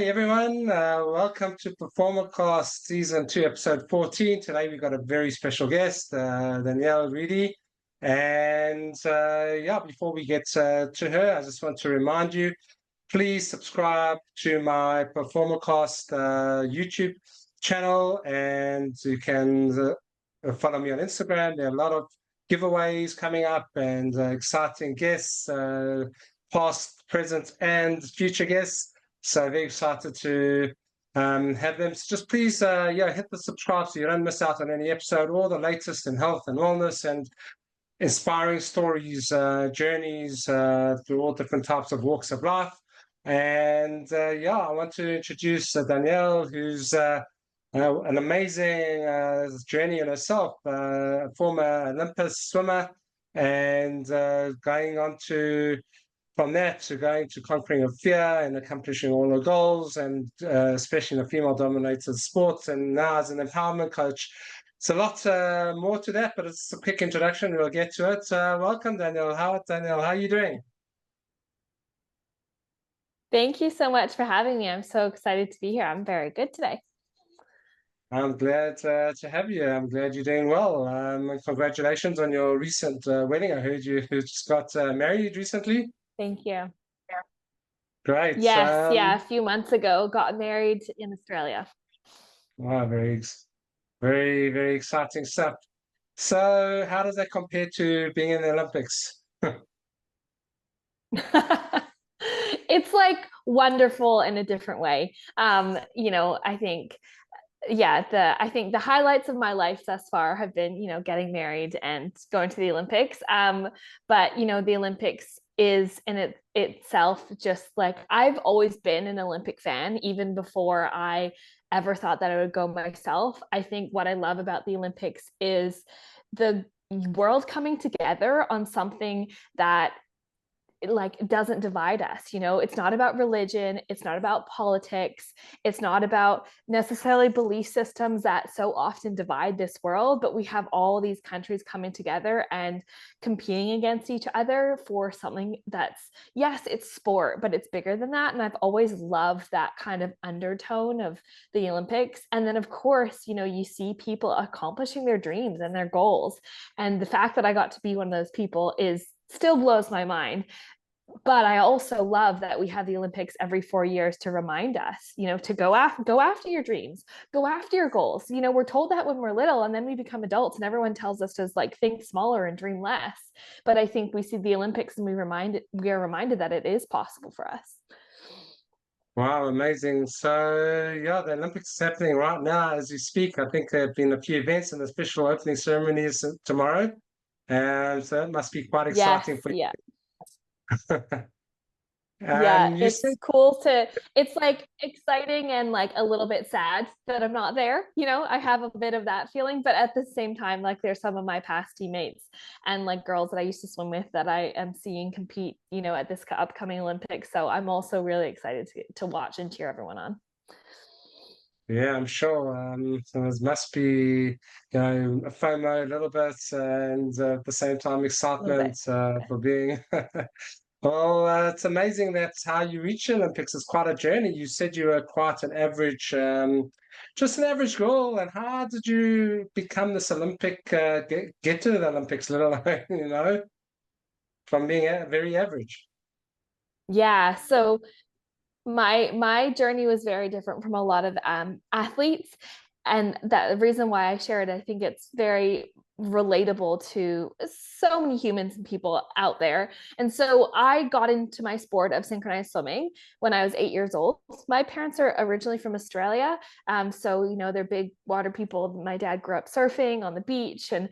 everyone. Welcome to Performacast Season 2, Episode 14. Today we've got a very special guest, Danielle Reedy. And before we get to her, I just want to remind you, please subscribe to my Performacast YouTube channel, and you can follow me on Instagram. There are a lot of giveaways coming up and exciting guests, past, present, and future guests. So very excited to have them. So just please, hit the subscribe so you don't miss out on any episode, all the latest in health and wellness and inspiring stories, journeys through all different types of walks of life. And I want to introduce Danielle, who's an amazing journey in herself, a former Olympus swimmer, and going on to from that to going to conquering of fear and accomplishing all her goals, and especially in a female-dominated sports, and now as an empowerment coach. It's a lot more to that, but it's a quick introduction. We'll get to it. Welcome, Danielle. How are you doing? Thank you so much for having me. I'm so excited to be here. I'm very good today. I'm glad to have you. I'm glad you're doing well. Congratulations on your recent wedding. I heard you just got married recently. Thank you. Great. Yes, a few months ago, got married in Australia. Wow, very, very exciting stuff. So how does that compare to being in the Olympics? It's like wonderful in a different way. I think the highlights of my life thus far have been, getting married and going to the Olympics. But the Olympics is in itself just like, I've always been an Olympic fan, even before I ever thought that I would go myself. I think what I love about the Olympics is the world coming together on something that it doesn't divide us. It's not about religion, it's not about politics, it's not about necessarily belief systems that so often divide this world, but we have all these countries coming together and competing against each other for something that's, yes, it's sport, but it's bigger than that. And I've always loved that kind of undertone of the Olympics. And then of course, you see people accomplishing their dreams and their goals, and the fact that I got to be one of those people still blows my mind. But I also love that we have the Olympics every 4 years to remind us, to go after your dreams, go after your goals. We're told that when we're little, and then we become adults and everyone tells us to think smaller and dream less. But I think we see the Olympics and we are reminded that it is possible for us. Wow, amazing. So the Olympics is happening right now as we speak. I think there have been a few events, and the special opening ceremony is tomorrow. And so it must be quite exciting for you. Yeah. It's cool it's like exciting and like a little bit sad that I'm not there. I have a bit of that feeling, but at the same time, like there's some of my past teammates and like girls that I used to swim with that I am seeing compete, at this upcoming Olympics. So I'm also really excited to watch and cheer everyone on. Yeah, I'm sure. So there must be, a FOMO a little bit, and at the same time excitement for being. Well, it's amazing that's how you reach Olympics. It's quite a journey. You said you were quite an average, just an average girl. And how did you become this Olympic, get to the Olympics, let alone, from being very average? Yeah. So my journey was very different from a lot of athletes, and that the reason why I share it, I think it's very relatable to so many humans and people out there. And so I got into my sport of synchronized swimming when I was 8 years old. My parents are originally from Australia, so they're big water people. My dad grew up surfing on the beach and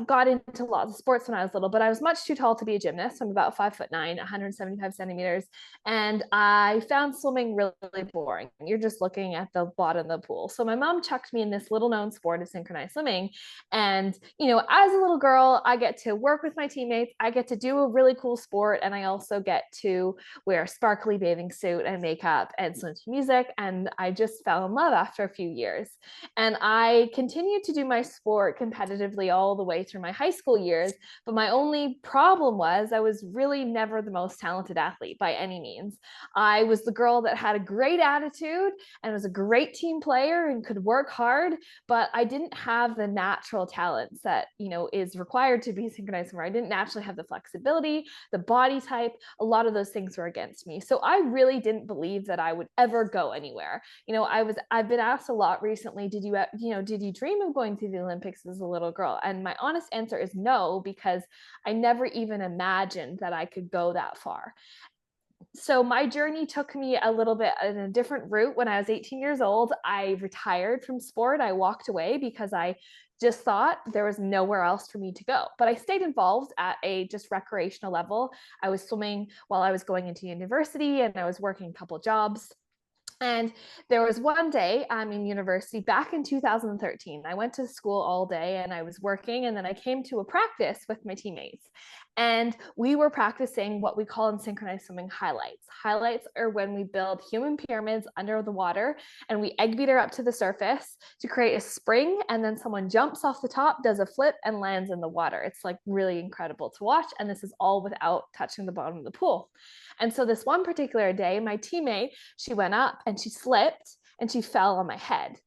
got into lots of sports when I was little, but I was much too tall to be a gymnast. I'm about 5'9", 175 centimeters, and I found swimming really, really boring. You're just looking at the bottom of the pool. So my mom chucked me in this little known sport of synchronized swimming, and as a little girl, I get to work with my teammates. I get to do a really cool sport. And I also get to wear a sparkly bathing suit and makeup and listen to music. And I just fell in love after a few years. And I continued to do my sport competitively all the way through my high school years. But my only problem was I was really never the most talented athlete by any means. I was the girl that had a great attitude and was a great team player and could work hard, but I didn't have the natural talents that, is required to be synchronized swimmer. I didn't naturally have the flexibility, the body type. A lot of those things were against me. So I really didn't believe that I would ever go anywhere. I've been asked a lot recently, did you dream of going to the Olympics as a little girl? And my honest answer is no, because I never even imagined that I could go that far. So my journey took me a little bit in a different route. When I was 18 years old, I retired from sport. I walked away because I just thought there was nowhere else for me to go. But I stayed involved at a just recreational level. I was swimming while I was going into university, and I was working a couple jobs. And there was one day in university back in 2013. I went to school all day and I was working, and then I came to a practice with my teammates. And we were practicing what we call in synchronized swimming highlights. Highlights are when we build human pyramids under the water and we egg beater up to the surface to create a spring. And then someone jumps off the top, does a flip, and lands in the water. It's like really incredible to watch. And this is all without touching the bottom of the pool. And so this one particular day, my teammate, she went up and she slipped and she fell on my head.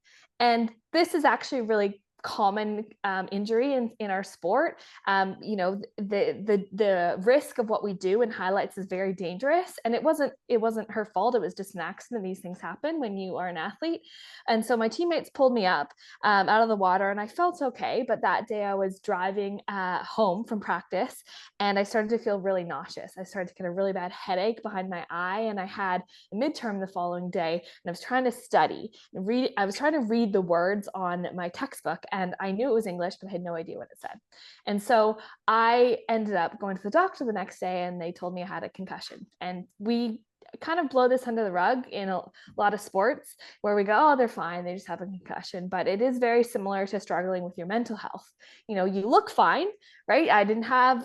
And this is actually really common injury in our sport. The risk of what we do in highlights is very dangerous, and it wasn't her fault. It was just an accident. These things happen when you are an athlete. And so my teammates pulled me up out of the water, and I felt okay. But that day I was driving home from practice, and I started to feel really nauseous. I started to get a really bad headache behind my eye, and I had a midterm the following day, and I was trying to study and read. I was trying to read the words on my textbook, and I knew it was English, but I had no idea what it said. And so I ended up going to the doctor the next day, and they told me I had a concussion. And we kind of blow this under the rug in a lot of sports where we go, oh, they're fine, they just have a concussion. But it is very similar to struggling with your mental health. You look fine, right? I didn't have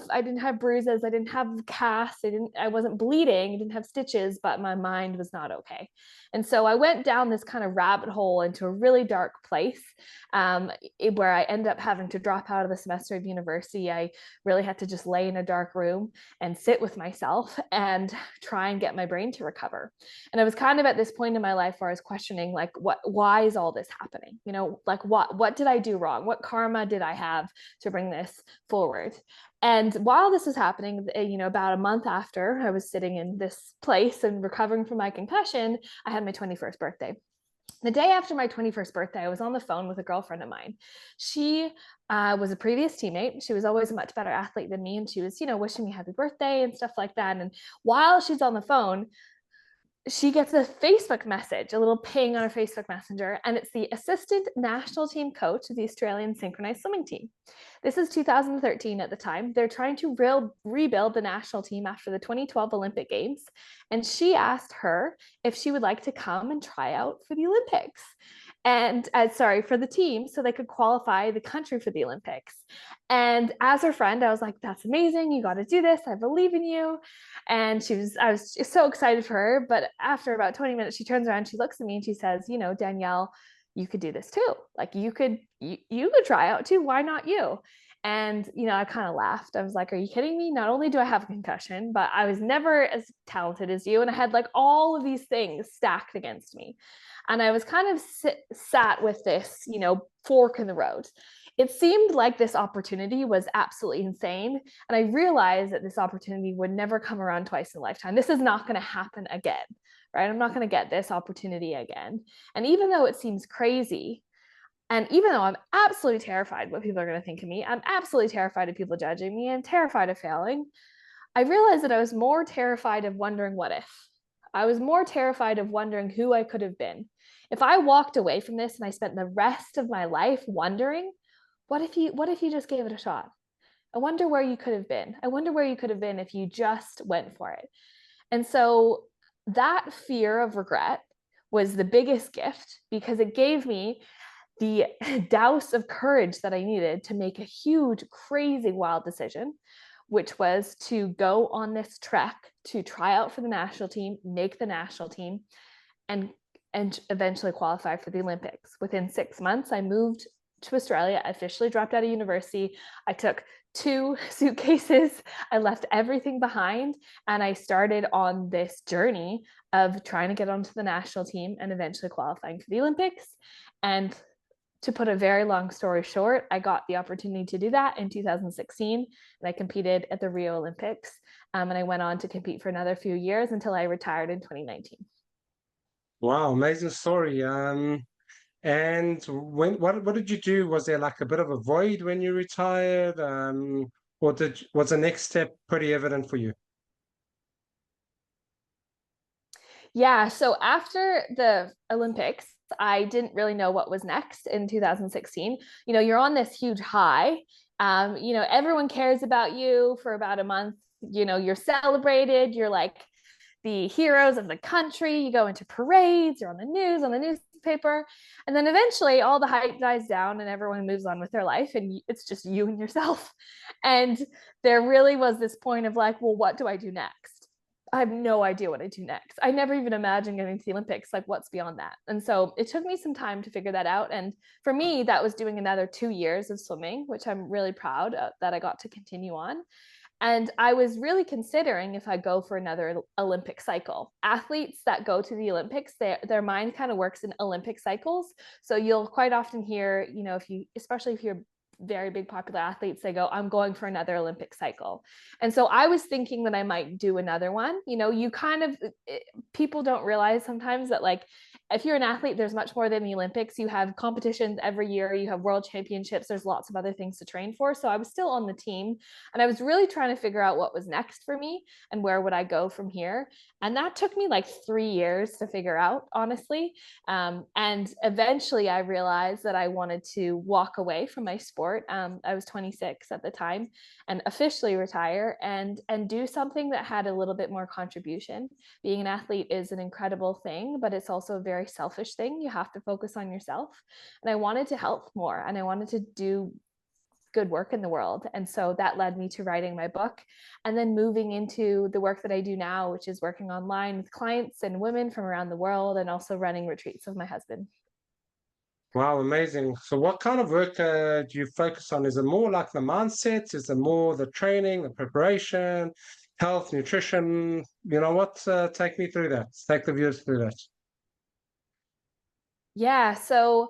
bruises, I didn't have casts, I wasn't bleeding, I didn't have stitches, but my mind was not okay. And so I went down this kind of rabbit hole into a really dark place, where I ended up having to drop out of the semester of university. I really had to just lay in a dark room and sit with myself and try and get my brain to recover. And I was kind of at this point in my life where I was questioning, like, why is all this happening? Like what did I do wrong? What karma did I have to bring this forward? And while this was happening, about a month after I was sitting in this place and recovering from my concussion, I had my 21st birthday. The day after my 21st birthday, I was on the phone with a girlfriend of mine. She was a previous teammate. She was always a much better athlete than me. And she was, wishing me happy birthday and stuff like that. And while she's on the phone, she gets a Facebook message, a little ping on her Facebook Messenger, and it's the assistant national team coach of the Australian synchronized swimming team. This is 2013 at the time. They're trying to rebuild the national team after the 2012 Olympic Games. And she asked her if she would like to come and try out for the Olympics. And for the team, so they could qualify the country for the Olympics. And as her friend, I was like, that's amazing. You got to do this. I believe in you. And I was just so excited for her. But after about 20 minutes, she turns around, she looks at me and she says, Danielle, you could do this too. Like you could try out too. Why not you? And, I kind of laughed. I was like, are you kidding me? Not only do I have a concussion, but I was never as talented as you. And I had like all of these things stacked against me. And I was kind of sat with this, fork in the road. It seemed like this opportunity was absolutely insane. And I realized that this opportunity would never come around twice in a lifetime. This is not going to happen again, right? I'm not going to get this opportunity again. And even though it seems crazy, and even though I'm absolutely terrified what people are going to think of me, I'm absolutely terrified of people judging me and terrified of failing, I realized that I was more terrified of wondering what if. I was more terrified of wondering who I could have been. If I walked away from this and I spent the rest of my life wondering, what if you just gave it a shot? I wonder where you could have been. I wonder where you could have been if you just went for it. And so that fear of regret was the biggest gift, because it gave me the douse of courage that I needed to make a huge, crazy, wild decision, which was to go on this trek to try out for the national team, make the national team, and eventually qualify for the Olympics. Within 6 months, I moved to Australia. I officially dropped out of university. I took 2 suitcases. I left everything behind, and I started on this journey of trying to get onto the national team and eventually qualifying for the Olympics. And to put a very long story short, I got the opportunity to do that in 2016, and I competed at the Rio Olympics. And I went on to compete for another few years until I retired in 2019. Wow, amazing story. And what did you do? Was there like a bit of a void when you retired? Or was the next step pretty evident for you? Yeah, so after the Olympics, I didn't really know what was next in 2016. You're on this huge high. Everyone cares about you for about a month. You're celebrated. You're like the heroes of the country. You go into parades, you're on the newspaper. And then eventually all the hype dies down and everyone moves on with their life. And it's just you and yourself. And there really was this point of like, well, what do I do next? I have no idea what I do next. I never even imagined getting to the Olympics. Like, what's beyond that? And so it took me some time to figure that out. And for me, that was doing another 2 years of swimming, which I'm really proud that I got to continue on. And I was really considering if I go for another Olympic cycle. Athletes that go to the Olympics, their mind kind of works in Olympic cycles. So you'll quite often hear, especially if you're very big popular athletes, they go, I'm going for another Olympic cycle. And so I was thinking that I might do another one. You kind of, people don't realize sometimes that like, if you're an athlete, there's much more than the Olympics. You have competitions every year, you have world championships, there's lots of other things to train for. So I was still on the team, and I was really trying to figure out what was next for me and where would I go from here. And that took me like 3 years to figure out, honestly. And eventually I realized that I wanted to walk away from my sport. I was 26 at the time, and officially retire and do something that had a little bit more contribution. Being an athlete is an incredible thing, but it's also a very selfish thing. You have to focus on yourself. And I wanted to help more, and I wanted to do good work in the world. And so that led me to writing my book and then moving into the work that I do now, which is working online with clients and women from around the world, and also running retreats with my husband. Wow, amazing. So what kind of work do you focus on? Is it more like the mindset? Is it more the training, the preparation, health, nutrition? What? Take me through that. Take the viewers through that. Yeah. So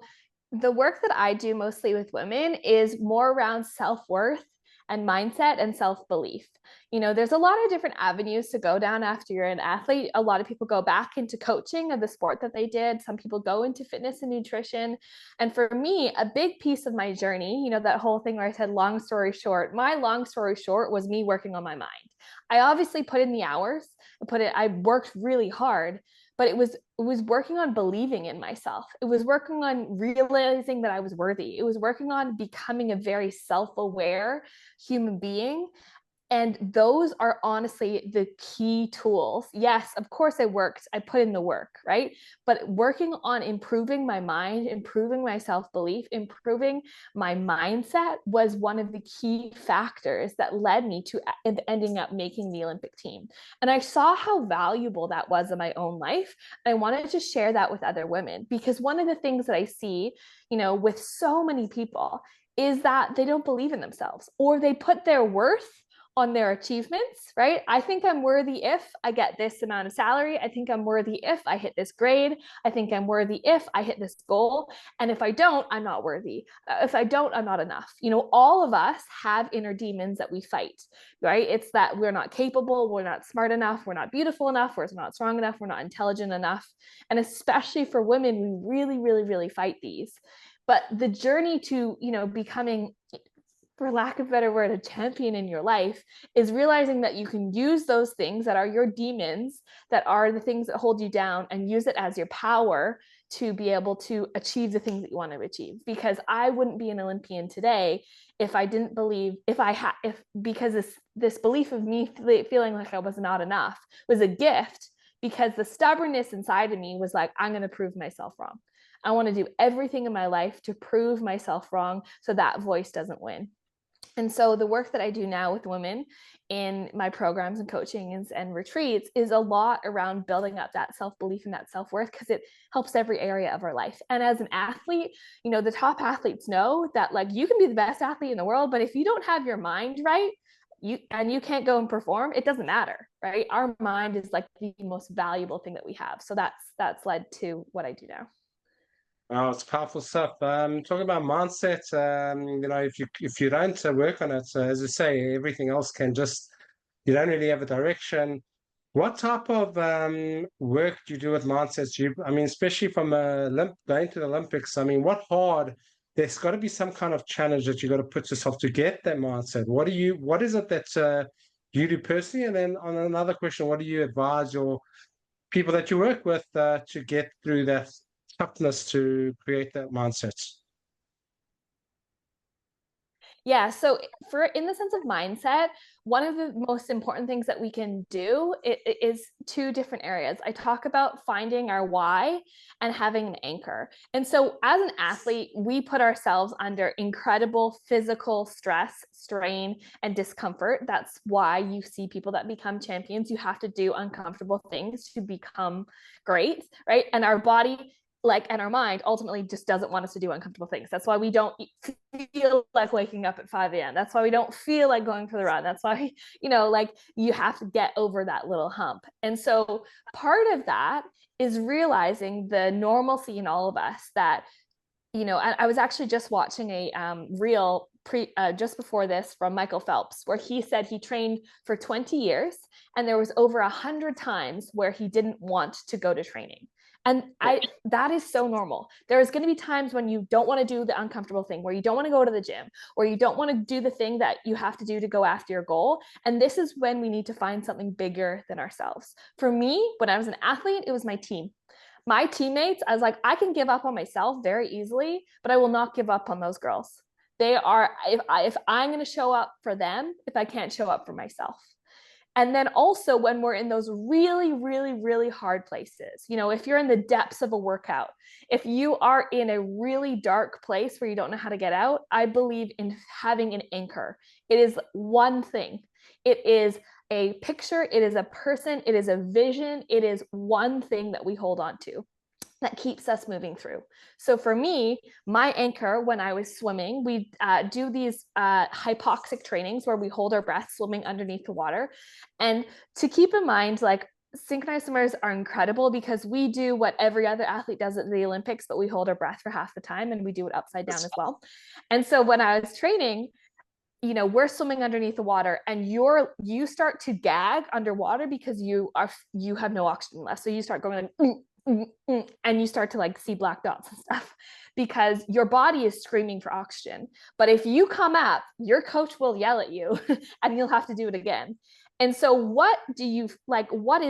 the work that I do mostly with women is more around self-worth and mindset and self-belief. There's a lot of different avenues to go down after you're an athlete. A lot of people go back into coaching of the sport that they did. Some people go into fitness and nutrition. And for me, a big piece of my journey, that whole thing where I said long story short, my long story short was me working on my mind. I obviously put in the hours, I worked really hard, but it was working on believing in myself. It was working on realizing that I was worthy. It was working on becoming a very self-aware human being. And those are honestly the key tools. Yes, of course I put in the work, right? But working on improving my mind, improving my self-belief, improving my mindset was one of the key factors that led me to ending up making the Olympic team. And I saw how valuable that was in my own life. And I wanted to share that with other women, because one of the things that I see, with so many people is that they don't believe in themselves, or they put their worth on their achievements, right? I think I'm worthy if I get this amount of salary. I think I'm worthy if I hit this grade. I think I'm worthy if I hit this goal. And if I don't, I'm not worthy. If I don't, I'm not enough. All of us have inner demons that we fight, right? It's that we're not capable, we're not smart enough, we're not beautiful enough, we're not strong enough, we're not intelligent enough. And especially for women, we really, really, really fight these. But the journey to, becoming, for lack of a better word, a champion in your life is realizing that you can use those things that are your demons, that are the things that hold you down, and use it as your power to be able to achieve the things that you want to achieve. Because I wouldn't be an Olympian today if I didn't believe, because this belief of me feeling like I was not enough was a gift, because the stubbornness inside of me was like, I'm going to prove myself wrong. I want to do everything in my life to prove myself wrong so that voice doesn't win. And so the work that I do now with women in my programs and coachings and retreats is a lot around building up that self-belief and that self-worth, because it helps every area of our life. And as an athlete, you know, the top athletes know that, like, you can be the best athlete in the world, but if you don't have your mind right, you can't go and perform, it doesn't matter, right? Our mind is like the most valuable thing that we have. So that's led to what I do now. Oh, it's powerful stuff. Talking about mindset, you know, if you don't work on it, as you say, everything else can just, you don't really have a direction. What type of work do you do with mindsets? I mean, especially from going to the Olympics. I mean, there's got to be some kind of challenge that you got to put yourself to get that mindset. What is it that you do personally? And then on another question, what do you advise your people that you work with to get through that toughness to create that mindset? Yeah. So for in the sense of mindset, one of the most important things that we can do is two different areas. I talk about finding our why and having an anchor. And so as an athlete, we put ourselves under incredible physical stress, strain, and discomfort. That's why you see people that become champions. You have to do uncomfortable things to become great, right? And our body, like, and our mind ultimately just doesn't want us to do uncomfortable things. That's why we don't feel like waking up at 5 a.m. That's why we don't feel like going for the run. That's why, you know, like, you have to get over that little hump. And so part of that is realizing the normalcy in all of us that, you know, I was actually just watching a reel just before this from Michael Phelps, where he said he trained for 20 years and there was over 100 times where he didn't want to go to training. And that is so normal. There's going to be times when you don't want to do the uncomfortable thing, where you don't want to go to the gym, or you don't want to do the thing that you have to do to go after your goal. And this is when we need to find something bigger than ourselves. For me, when I was an athlete, it was my team. My teammates, I was like, I can give up on myself very easily, but I will not give up on those girls. They are, if I'm going to show up for them, if I can't show up for myself. And then also when we're in those really, really, really hard places, you know, if you're in the depths of a workout, if you are in a really dark place where you don't know how to get out, I believe in having an anchor. It is one thing. It is a picture, it is a person, it is a vision, it is one thing that we hold on to that keeps us moving through. So for me, my anchor when I was swimming, we do these hypoxic trainings where we hold our breath swimming underneath the water. And to keep in mind, like, synchronized swimmers are incredible because we do what every other athlete does at the Olympics, but we hold our breath for half the time and we do it upside down as well. And so when I was training, you know, we're swimming underneath the water and you start to gag underwater because you have no oxygen left. So you start going like, and you start to like see black dots and stuff because your body is screaming for oxygen. But if you come up, your coach will yell at you and you'll have to do it again. And so what is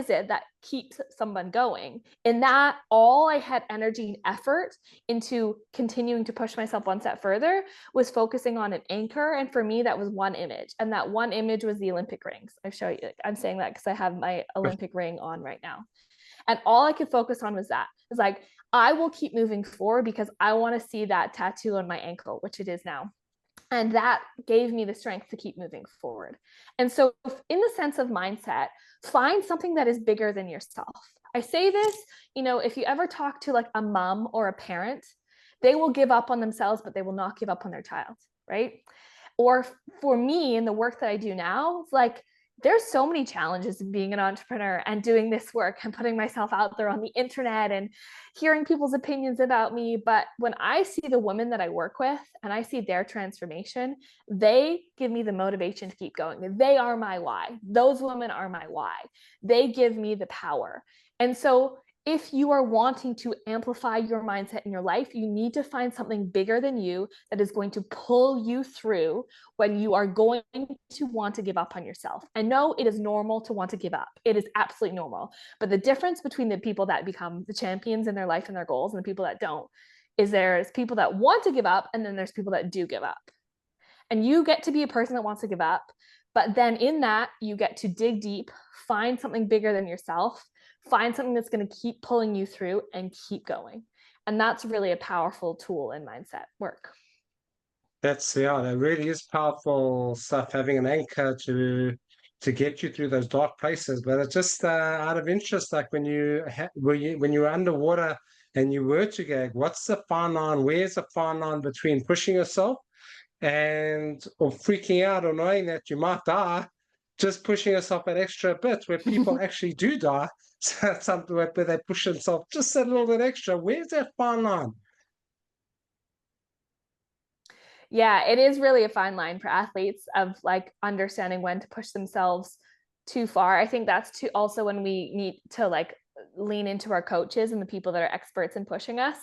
it that keeps someone going? In that, all I had energy and effort into continuing to push myself one step further was focusing on an anchor. And for me, that was one image. And that one image was the Olympic rings. I show you, I'm saying that because I have my Olympic ring on right now. And all I could focus on was that. It's like, I will keep moving forward because I want to see that tattoo on my ankle, which it is now. And that gave me the strength to keep moving forward. And so, in the sense of mindset, find something that is bigger than yourself. I say this, you know, if you ever talk to like a mom or a parent, they will give up on themselves, but they will not give up on their child, right? Or for me, in the work that I do now, it's like, there's so many challenges in being an entrepreneur and doing this work and putting myself out there on the internet and hearing people's opinions about me. But when I see the women that I work with and I see their transformation, they give me the motivation to keep going. They are my why. Those women are my why. They give me the power. And so if you are wanting to amplify your mindset in your life, you need to find something bigger than you that is going to pull you through when you are going to want to give up on yourself. And no, it is normal to want to give up. It is absolutely normal. But the difference between the people that become the champions in their life and their goals and the people that don't is there's people that want to give up and then there's people that do give up. And you get to be a person that wants to give up. But then in that, you get to dig deep, find something bigger than yourself, find something that's going to keep pulling you through and keep going. And that's really a powerful tool in mindset work. That really is powerful stuff, having an anchor to get you through those dark places. But it's just out of interest, like when you were underwater and you were to gag, what's the fine line? Where's the fine line between pushing yourself and or freaking out or knowing that you might die, just pushing yourself an extra bit where people actually do die, something where they push themselves just a little bit extra. Where's that fine line? Yeah, it is really a fine line for athletes of like understanding when to push themselves too far. I think that's too also when we need to like lean into our coaches and the people that are experts in pushing us,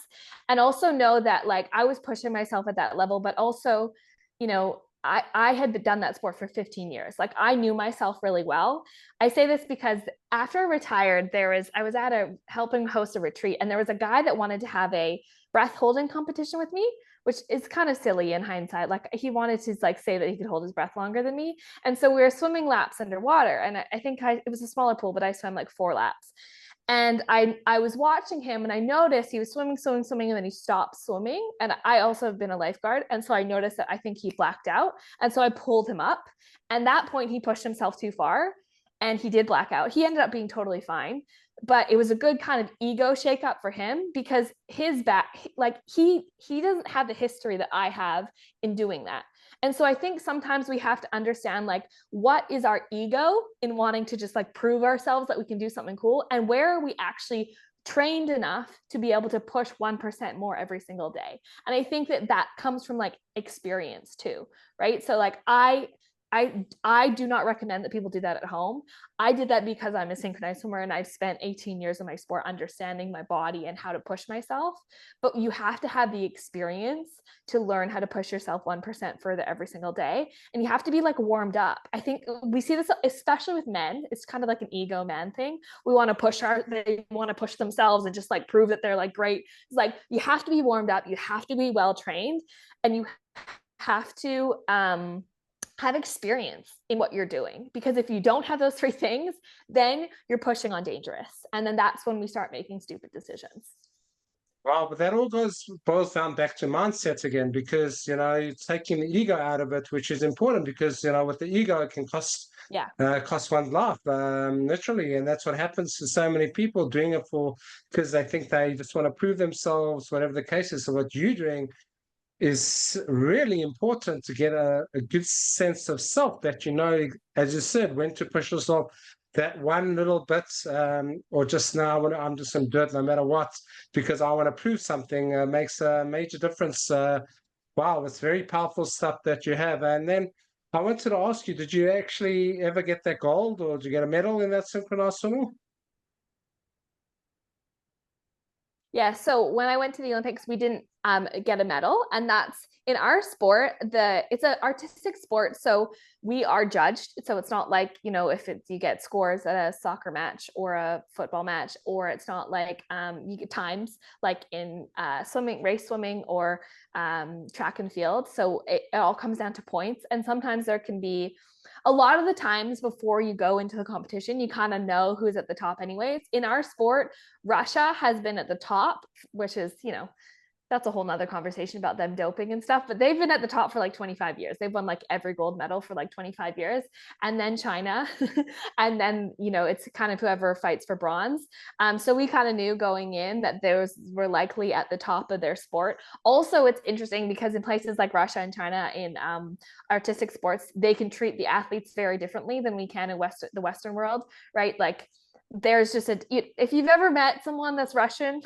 and also know that like I was pushing myself at that level, but also, you know, I had done that sport for 15 years. Like I knew myself really well. I say this because after I retired, I was at a helping host a retreat, and there was a guy that wanted to have a breath holding competition with me, which is kind of silly in hindsight. Like he wanted to like say that he could hold his breath longer than me. And so we were swimming laps underwater. And I think it was a smaller pool, but I swam like 4 laps. And I was watching him and I noticed he was swimming, swimming, swimming, and then he stopped swimming. And I also have been a lifeguard. And so I noticed that I think he blacked out. And so I pulled him up. And that point, he pushed himself too far and he did black out. He ended up being totally fine. But it was a good kind of ego shakeup for him because his back, like he doesn't have the history that I have in doing that. And so I think sometimes we have to understand like what is our ego in wanting to just like prove ourselves that we can do something cool, and where are we actually trained enough to be able to push 1% more every single day. And I think that that comes from like experience too, right? So like I do not recommend that people do that at home. I did that because I'm a synchronized swimmer and I've spent 18 years of my sport understanding my body and how to push myself. But you have to have the experience to learn how to push yourself 1% further every single day. And you have to be like warmed up. I think we see this especially with men. It's kind of like an ego man thing. They want to push themselves and just like prove that they're like great. It's like you have to be warmed up, you have to be well trained, and you have to have experience in what you're doing, because if you don't have those three things, then you're pushing on dangerous, and then that's when we start making stupid decisions. Well, but that all boils down back to mindset again, because you're taking the ego out of it, which is important because with the ego it can Yeah. cost one's life, literally, and that's what happens to so many people doing it because they think they just want to prove themselves, whatever the case is. So what you're doing is really important to get a good sense of self, that as you said, when to push yourself that one little bit, or just now I'm just going to do it no matter what because I want to prove something, makes a major difference. Wow, it's very powerful stuff that you have. And then I wanted to ask you, did you actually ever get that gold, or did you get a medal in that synchronized swimming? Yeah, so when I went to the Olympics, we didn't get a medal, and that's in our sport. It's an artistic sport, so we are judged. So it's not like if you get scores at a soccer match or a football match, or it's not like you get times like in race swimming, or track and field. So it all comes down to points, and sometimes there can be a lot of the times before you go into the competition, you kind of know who's at the top anyways. In our sport, Russia has been at the top, which is, that's a whole nother conversation about them doping and stuff, but they've been at the top for like 25 years. They've won like every gold medal for like 25 years. And then China, and then, it's kind of whoever fights for bronze. So we kind of knew going in that those were likely at the top of their sport. Also, it's interesting because in places like Russia and China in artistic sports, they can treat the athletes very differently than we can in the Western world, right? Like there's just if you've ever met someone that's Russian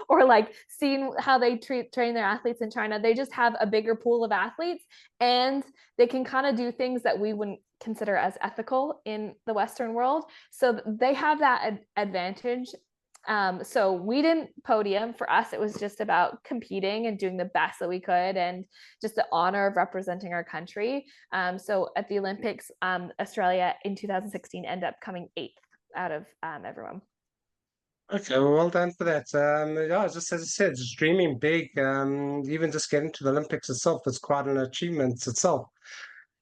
or like seen how they train their athletes in China, they just have a bigger pool of athletes, and they can kind of do things that we wouldn't consider as ethical in the Western world. So they have that advantage. So we didn't podium. For us, it was just about competing and doing the best that we could, and just the honor of representing our country. So at the Olympics, Australia in 2016 ended up coming 8th out of everyone. Okay, well done for that. Yeah, just as I said, just dreaming big. Even just getting to the Olympics itself is quite an achievement itself.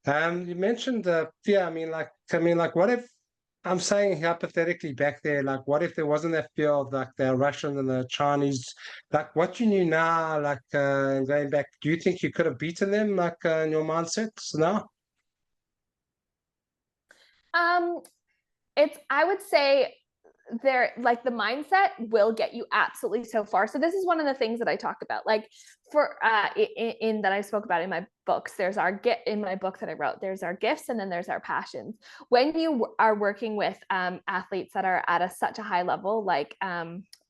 You mentioned fear. I mean, like, what if I'm saying hypothetically back there, like, what if there wasn't that fear of like the Russian and the Chinese, like what you knew now, like going back, do you think you could have beaten them, like in your mindset now? Um, it's I would say there like the mindset will get you absolutely so far. So this is one of the things that I talk about, like for in that I spoke about in my books. There's our get in my book that I wrote. There's our gifts, and then there's our passions. When you are working with athletes that are at such a high level, like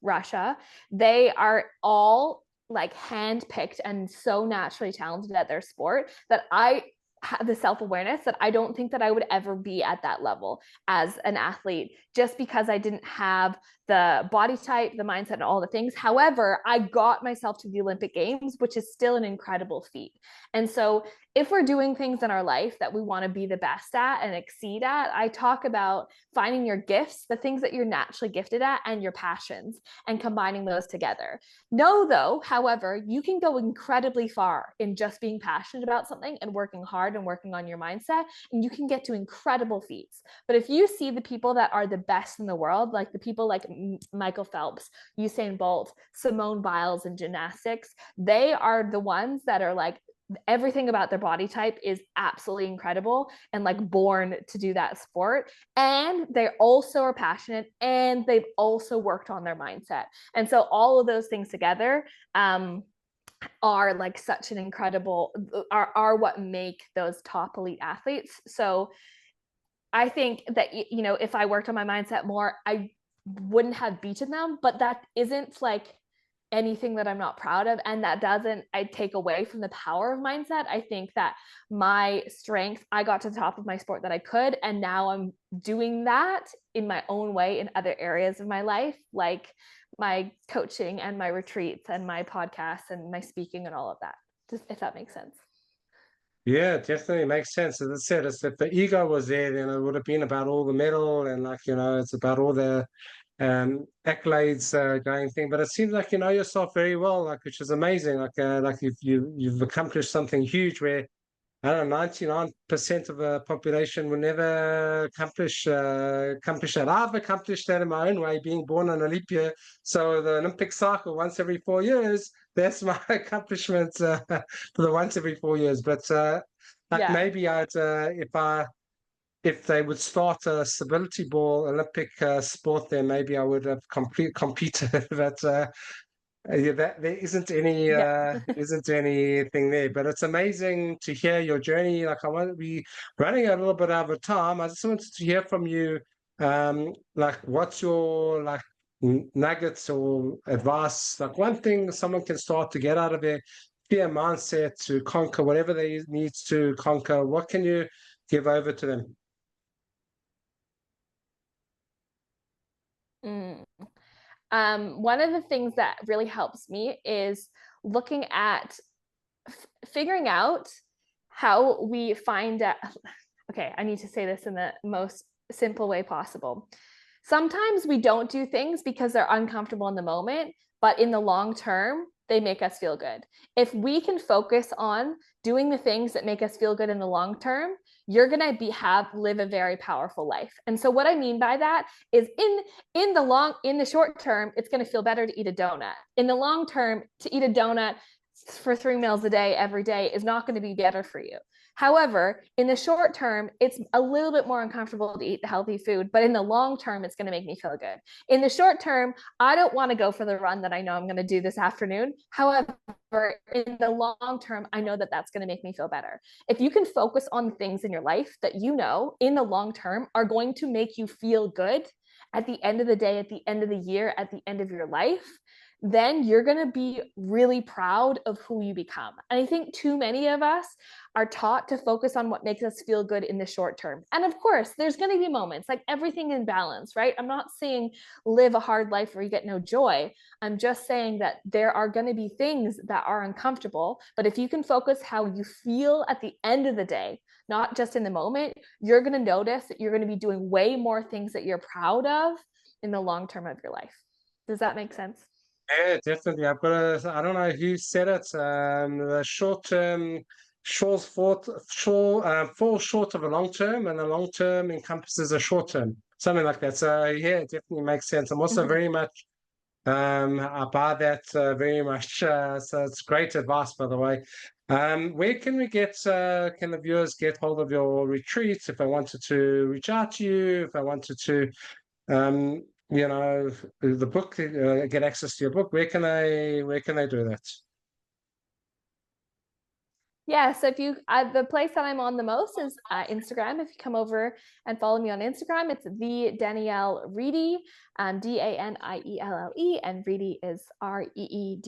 Russia, they are all like handpicked and so naturally talented at their sport that I have the self-awareness that I don't think that I would ever be at that level as an athlete, just because I didn't have the body type, the mindset, and all the things. However, I got myself to the Olympic Games, which is still an incredible feat. And so if we're doing things in our life that we want to be the best at and exceed at, I talk about finding your gifts, the things that you're naturally gifted at, and your passions, and combining those together. Know, though, however, you can go incredibly far in just being passionate about something and working hard and working on your mindset, and you can get to incredible feats. But if you see the people that are the best in the world, like the people like Michael Phelps, Usain Bolt, Simone Biles in gymnastics, they are the ones that are like, everything about their body type is absolutely incredible and like born to do that sport, and they also are passionate, and they've also worked on their mindset. And so all of those things together are like such an incredible are what make those top elite athletes. So I think that if I worked on my mindset more, I wouldn't have beaten them, but that isn't like anything that I'm not proud of. And that doesn't I take away from the power of mindset. I think that my strength, I got to the top of my sport that I could. And now I'm doing that in my own way in other areas of my life, like my coaching and my retreats and my podcasts and my speaking and all of that. Just if that makes sense. Yeah, it definitely makes sense. As I said, it's if the ego was there, then it would have been about all the medal and like, it's about all the accolades going thing. But it seems like you know yourself very well, like which is amazing. Like you've accomplished something huge where I don't know, 99% of the population will never accomplish that. I've accomplished that in my own way, being born on a leap year. So the Olympic cycle once every 4 years, that's my accomplishment for the once every 4 years. But like Yeah. maybe if they would start a stability ball Olympic sport, then maybe I would have competed. But yeah, that there Yeah. isn't anything there, but it's amazing to hear your journey. Like I want to be running a little bit over time. I just wanted to hear from you, like what's your like nuggets or advice? Like one thing someone can start to get out of their fear mindset to conquer whatever they needs to conquer. What can you give over to them? Mm. One of the things that really helps me is looking at figuring out how we find out. Okay, I need to say this in the most simple way possible. Sometimes we don't do things because they're uncomfortable in the moment, but in the long term, they make us feel good. If we can focus on doing the things that make us feel good in the long term, you're going to live a very powerful life. And so what I mean by that is in the short term, it's going to feel better to eat a donut. In the long term, to eat a donut for 3 meals a day every day is not going to be better for you. However, in the short term, it's a little bit more uncomfortable to eat the healthy food, but in the long term, it's going to make me feel good. In the short term, I don't want to go for the run that I know I'm going to do this afternoon. However, in the long term, I know that that's going to make me feel better. If you can focus on things in your life that you know in the long term are going to make you feel good at the end of the day, at the end of the year, at the end of your life, then you're going to be really proud of who you become. And I think too many of us are taught to focus on what makes us feel good in the short term. And of course, there's going to be moments like everything in balance, right? I'm not saying live a hard life where you get no joy. I'm just saying that there are going to be things that are uncomfortable. But if you can focus how you feel at the end of the day, not just in the moment, you're going to notice that you're going to be doing way more things that you're proud of in the long term of your life. Does that make sense? Yeah, definitely. I don't know who said it. The short term falls short of a long term, and the long term encompasses a short term. something like that. So yeah, it definitely makes sense. I'm also very much I buy that very much. So it's great advice, by the way. Where can we get, can the viewers get hold of your retreats if I wanted to reach out to you, if I wanted to, you know, the book, get access to your book? Where can they do that? Yeah, so if you, the place that I'm on the most is Instagram. If you come over and follow me on Instagram, it's the Danielle Reedy, Danielle, and Reedy is Reedy.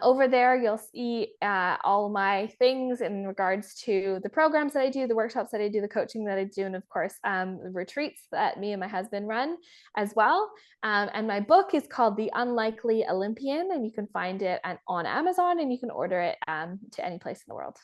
Over there, you'll see all my things in regards to the programs that I do, the workshops that I do, the coaching that I do, and of course, the retreats that me and my husband run as well. And my book is called The Unlikely Olympian, and you can find it on Amazon, and you can order it to any place in the world.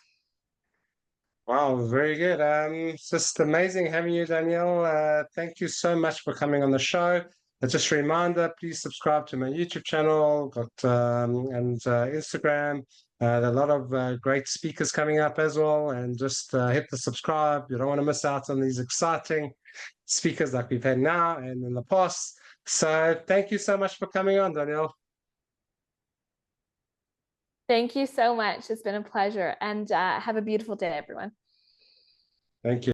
Wow, very good. It's just amazing having you, Danielle. Thank you so much for coming on the show. Just a reminder, please subscribe to my YouTube channel, and Instagram. There are a lot of great speakers coming up as well, and just hit the subscribe. You don't want to miss out on these exciting speakers like we've had now and in the past. So thank you so much for coming on, Danielle. Thank you so much. It's been a pleasure, and have a beautiful day, everyone. Thank you.